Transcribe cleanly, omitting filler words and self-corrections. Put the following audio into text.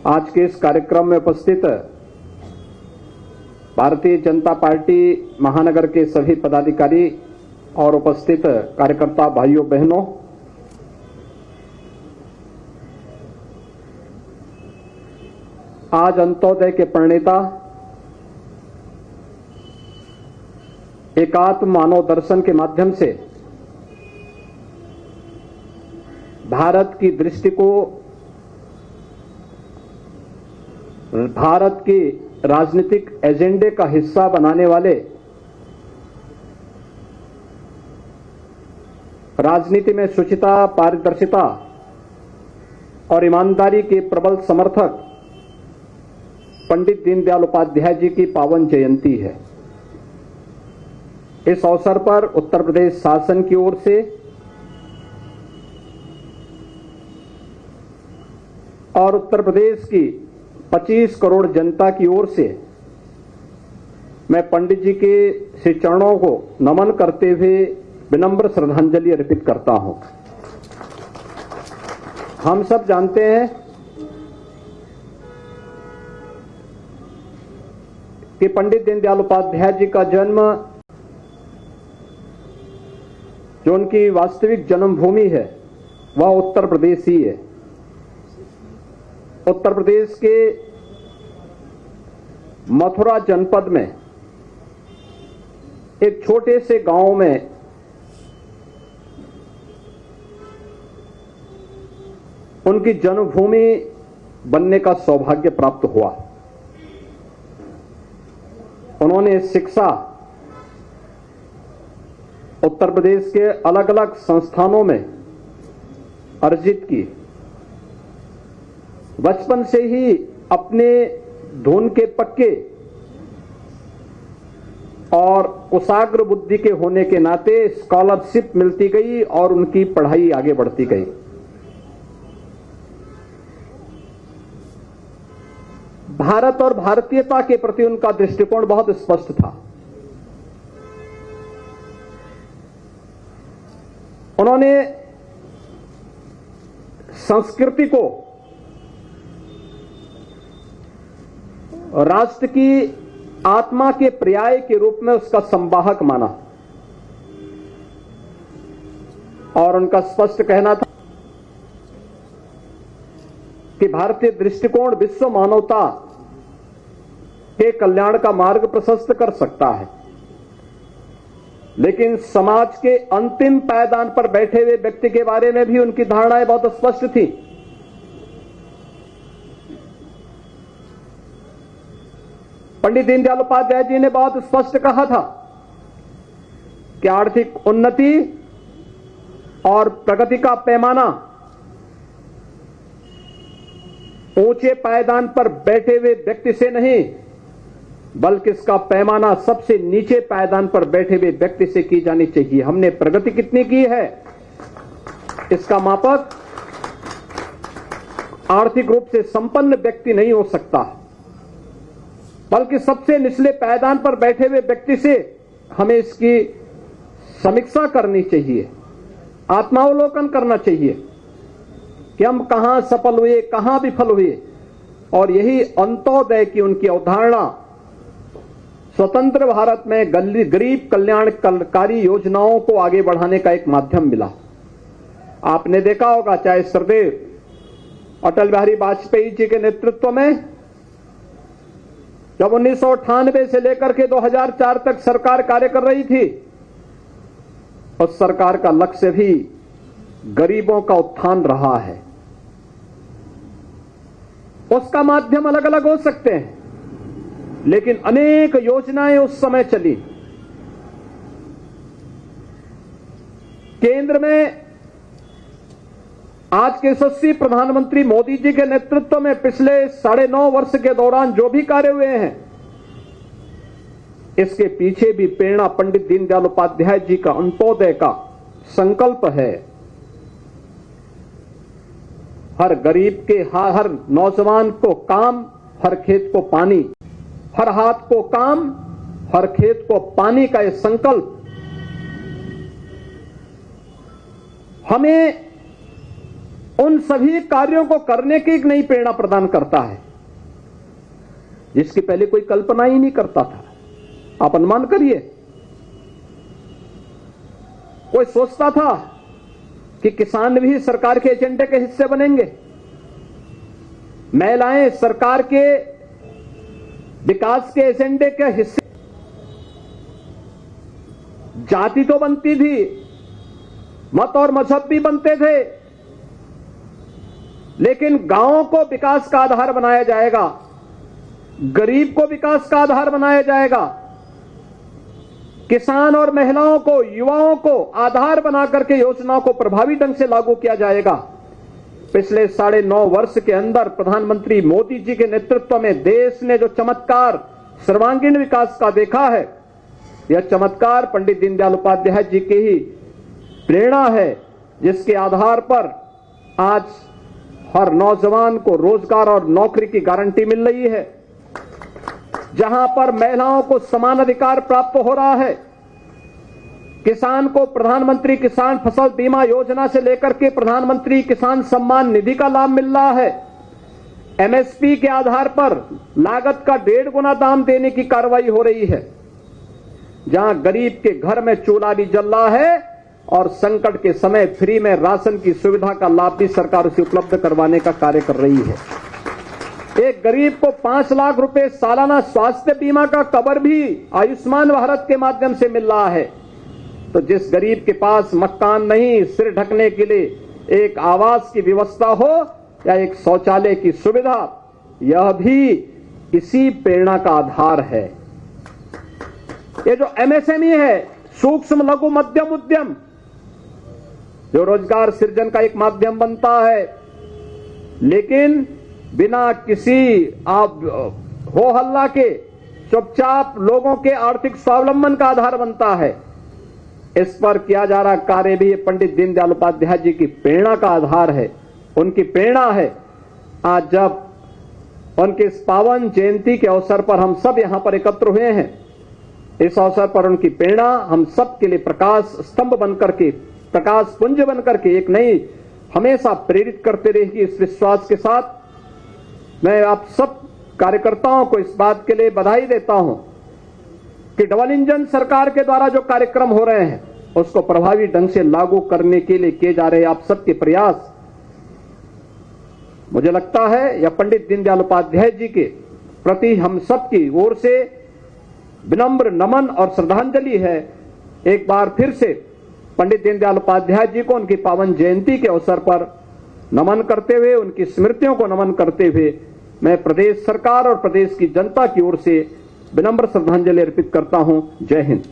आज के इस कार्यक्रम में उपस्थित भारतीय जनता पार्टी महानगर के सभी पदाधिकारी और उपस्थित कार्यकर्ता भाइयों बहनों, आज अंत्योदय के प्रणेता एकात्म मानव दर्शन के माध्यम से भारत की दृष्टि को भारत के राजनीतिक एजेंडे का हिस्सा बनाने वाले राजनीति में शुचिता, पारदर्शिता और ईमानदारी के प्रबल समर्थक पंडित दीनदयाल उपाध्याय जी की पावन जयंती है। इस अवसर पर उत्तर प्रदेश शासन की ओर से और उत्तर प्रदेश की 25 करोड़ जनता की ओर से मैं पंडित जी के श्री चरणों को नमन करते हुए विनम्र श्रद्धांजलि अर्पित करता हूं। हम सब जानते हैं कि पंडित दीनदयाल उपाध्याय जी का जन्म, जो उनकी वास्तविक जन्मभूमि है, वह उत्तर प्रदेश ही है। उत्तर प्रदेश के मथुरा जनपद में एक छोटे से गांव में उनकी जन्मभूमि बनने का सौभाग्य प्राप्त हुआ। उन्होंने शिक्षा उत्तर प्रदेश के अलग अलग संस्थानों में अर्जित की। बचपन से ही अपने धुन के पक्के और कुशाग्र बुद्धि के होने के नाते स्कॉलरशिप मिलती गई और उनकी पढ़ाई आगे बढ़ती गई। भारत और भारतीयता के प्रति उनका दृष्टिकोण बहुत स्पष्ट था। उन्होंने संस्कृति को राष्ट्र की आत्मा के पर्याय के रूप में उसका संवाहक माना और उनका स्पष्ट कहना था कि भारतीय दृष्टिकोण विश्व मानवता के कल्याण का मार्ग प्रशस्त कर सकता है, लेकिन समाज के अंतिम पायदान पर बैठे हुए व्यक्ति के बारे में भी उनकी धारणाएं बहुत स्पष्ट थी। पंडित दीनदयाल उपाध्याय जी ने बहुत स्पष्ट कहा था कि आर्थिक उन्नति और प्रगति का पैमाना ऊंचे पायदान पर बैठे हुए व्यक्ति से नहीं, बल्कि इसका पैमाना सबसे नीचे पायदान पर बैठे हुए व्यक्ति से की जानी चाहिए। हमने प्रगति कितनी की है, इसका मापक आर्थिक रूप से संपन्न व्यक्ति नहीं हो सकता, बल्कि सबसे निचले पायदान पर बैठे हुए व्यक्ति से हमें इसकी समीक्षा करनी चाहिए, आत्मावलोकन करना चाहिए कि हम कहां सफल हुए, कहां विफल हुए। और यही अंत्योदय की उनकी अवधारणा स्वतंत्र भारत में गरीब कल्याणकारी योजनाओं को आगे बढ़ाने का एक माध्यम मिला। आपने देखा होगा, चाहे श्रद्धेय अटल बिहारी वाजपेयी जी के नेतृत्व में जब 1998 से लेकर के 2004 तक सरकार कार्य कर रही थी, उस सरकार का लक्ष्य भी गरीबों का उत्थान रहा है। उसका माध्यम अलग अलग हो सकते हैं, लेकिन अनेक योजनाएं उस समय चली। केंद्र में आज के यशस्वी प्रधानमंत्री मोदी जी के नेतृत्व में पिछले 9.5 वर्ष के दौरान जो भी कार्य हुए हैं, इसके पीछे भी प्रेरणा पंडित दीनदयाल उपाध्याय जी का अंत्योदय का संकल्प है। हर गरीब के, हर नौजवान को काम, हर खेत को पानी, हर हाथ को काम, हर खेत को पानी का यह संकल्प हमें उन सभी कार्यों को करने की एक नई प्रेरणा प्रदान करता है जिसकी पहले कोई कल्पना ही नहीं करता था। आप अनुमान करिए, कोई सोचता था कि किसान भी सरकार के एजेंडे के हिस्से बनेंगे, महिलाएं सरकार के विकास के एजेंडे के हिस्से, जाति तो बनती थी, मत और मजहब भी बनते थे, लेकिन गांवों को विकास का आधार बनाया जाएगा, गरीब को विकास का आधार बनाया जाएगा, किसान और महिलाओं को, युवाओं को आधार बनाकर के योजनाओं को प्रभावी ढंग से लागू किया जाएगा। पिछले 9.5 वर्ष के अंदर प्रधानमंत्री मोदी जी के नेतृत्व में देश ने जो चमत्कार सर्वांगीण विकास का देखा है, यह चमत्कार पंडित दीनदयाल उपाध्याय जी की ही प्रेरणा है, जिसके आधार पर आज हर नौजवान को रोजगार और नौकरी की गारंटी मिल रही है, जहां पर महिलाओं को समान अधिकार प्राप्त हो रहा है, किसान को प्रधानमंत्री किसान फसल बीमा योजना से लेकर के प्रधानमंत्री किसान सम्मान निधि का लाभ मिल रहा है, एमएसपी के आधार पर लागत का 1.5 गुना दाम देने की कार्रवाई हो रही है, जहां गरीब के घर में चूल्हा भी जल रहा है और संकट के समय फ्री में राशन की सुविधा का लाभ भी सरकार उसे उपलब्ध करवाने का कार्य कर रही है। एक गरीब को 5 लाख रुपए सालाना स्वास्थ्य बीमा का कवर भी आयुष्मान भारत के माध्यम से मिल रहा है। तो जिस गरीब के पास मकान नहीं, सिर ढकने के लिए एक आवास की व्यवस्था हो या एक शौचालय की सुविधा, यह भी इसी प्रेरणा का आधार है। ये जो एमएसएमई है, सूक्ष्म लघु मध्यम उद्यम, जो रोजगार सृजन का एक माध्यम बनता है, लेकिन बिना किसी हो हल्ला के चुपचाप लोगों के आर्थिक स्वावलंबन का आधार बनता है। इस पर किया जा रहा कार्य भी पंडित दीनदयाल उपाध्याय जी की प्रेरणा का आधार है, उनकी प्रेरणा है। आज जब उनके इस पावन जयंती के अवसर पर हम सब यहां पर एकत्र हुए हैं, इस अवसर पर उनकी प्रेरणा हम सब के लिए प्रकाश स्तंभ बनकर के, प्रकाश पुंज बनकर के एक नई हमेशा प्रेरित करते रहेगी। इस विश्वास के साथ मैं आप सब कार्यकर्ताओं को इस बात के लिए बधाई देता हूं कि डबल इंजन सरकार के द्वारा जो कार्यक्रम हो रहे हैं उसको प्रभावी ढंग से लागू करने के लिए किए जा रहे आप सबके प्रयास, मुझे लगता है यह पंडित दीनदयाल उपाध्याय जी के प्रति हम सबकी ओर से विनम्र नमन और श्रद्धांजलि है। एक बार फिर से पंडित दीनदयाल उपाध्याय जी को उनकी पावन जयंती के अवसर पर नमन करते हुए, उनकी स्मृतियों को नमन करते हुए मैं प्रदेश सरकार और प्रदेश की जनता की ओर से विनम्र श्रद्धांजलि अर्पित करता हूं। जय हिंद।